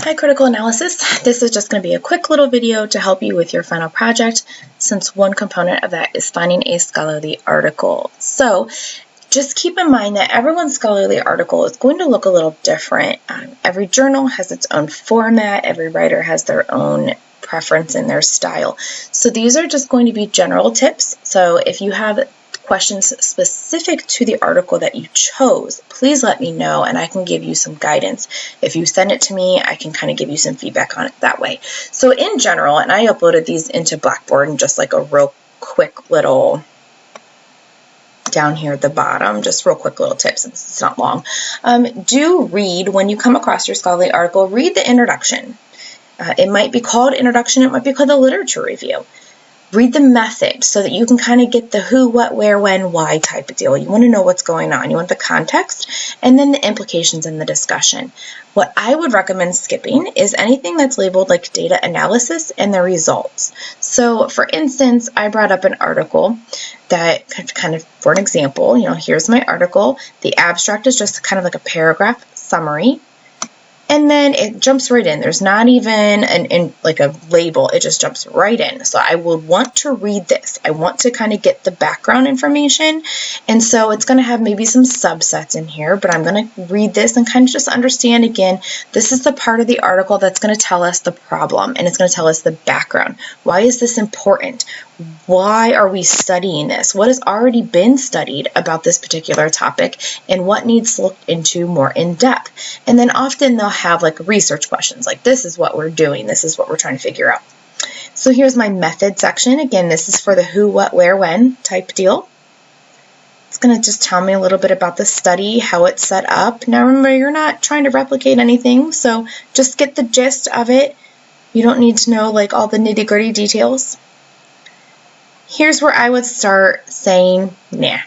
Hi, Critical Analysis. This is just going to be a quick little video to help you with your final project, since one component of that is finding a scholarly article. So just keep in mind that everyone's scholarly article is going to look a little different. Every journal has its own format. Every writer has their own preference in their style. So these are just going to be general tips. So if you have questions specific to the article that you chose, please let me know and I can give you some guidance. If you send it to me, I can kind of give you some feedback on it that way. So in general, and I uploaded these into Blackboard in just like a real quick little down here at the bottom, just real quick little tips since it's not long. Do read, when you come across your scholarly article, read the introduction. It might be called introduction, it might be called the literature review. Read the method so that you can kind of get the who, what, where, when, why type of deal. You want to know what's going on. You want the context and then the implications in the discussion. What I would recommend skipping is anything that's labeled like data analysis and the results. So for instance, I brought up an article that kind of, for an example, here's my article. The abstract is just kind of like a paragraph summary. And then it jumps right in. There's not even like a label. It just jumps right in. So I will want to read this. I want to kind of get the background information. And so it's going to have maybe some subsets in here, but I'm going to read this and kind of just understand again, this is the part of the article that's going to tell us the problem and it's going to tell us the background. Why is this important? Why are we studying this? What has already been studied about this particular topic and what needs looked into more in depth? And then often they'll have like research questions like, this is what we're doing, this is what we're trying to figure out. So here's my method section. Again, this is for the who, what, where, when type deal. It's going to just tell me a little bit about the study, how it's set up. Now remember, you're not trying to replicate anything, so just get the gist of it. You don't need to know like all the nitty-gritty details. Here's where I would start saying, nah,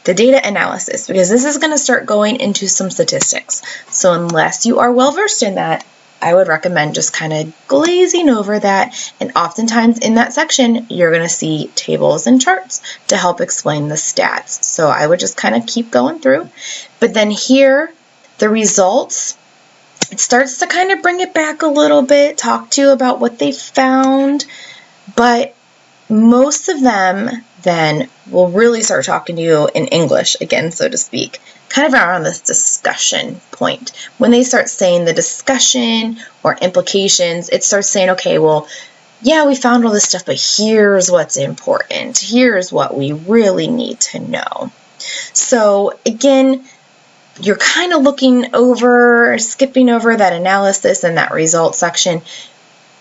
the data analysis, because this is going to start going into some statistics. So unless you are well versed in that, I would recommend just kind of glazing over that. And oftentimes in that section, you're going to see tables and charts to help explain the stats. So I would just kind of keep going through. But then here, the results, it starts to kind of bring it back a little bit, talk to you about what they found, but most of them then will really start talking to you in English again, so to speak, kind of around this discussion point. When they start saying the discussion or implications, it starts saying, okay, well, yeah, we found all this stuff, but here's what's important. Here's what we really need to know. So again, you're kind of looking over, skipping over that analysis and that results section,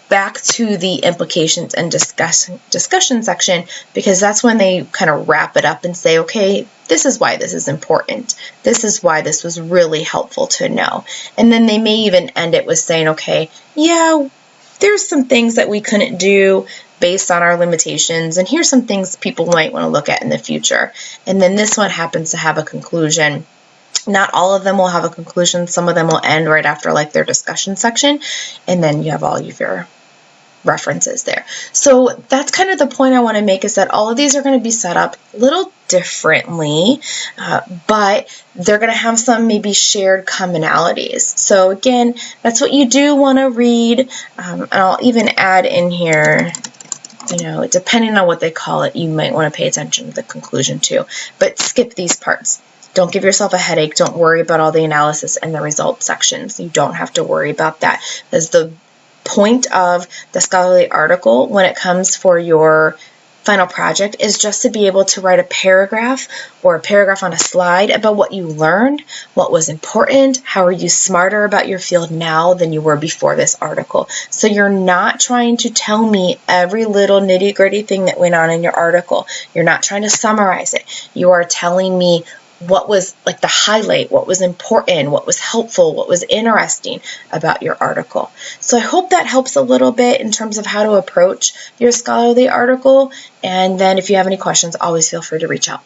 back to the implications and discussion section, because that's when they kind of wrap it up and say, okay, this is why this is important. This is why this was really helpful to know. And then they may even end it with saying, okay, yeah, there's some things that we couldn't do based on our limitations, and here's some things people might want to look at in the future. And then this one happens to have a conclusion. Not all of them will have a conclusion. Some of them will end right after like their discussion section, and then you have all of your references there. So that's kind of the point I want to make, is that all of these are going to be set up a little differently, but they're going to have some maybe shared commonalities. So again, that's what you do want to read, and I'll even add in here, depending on what they call it, you might want to pay attention to the conclusion too, but skip these parts. Don't give yourself a headache. Don't worry about all the analysis and the results sections. You don't have to worry about that. As the point of the scholarly article when it comes for your final project is just to be able to write a paragraph or a paragraph on a slide about what you learned, what was important, how are you smarter about your field now than you were before this article. So you're not trying to tell me every little nitty-gritty thing that went on in your article. You're not trying to summarize it. You are telling me what was like the highlight, what was important, what was helpful, what was interesting about your article. So I hope that helps a little bit in terms of how to approach your scholarly article. And then if you have any questions, always feel free to reach out.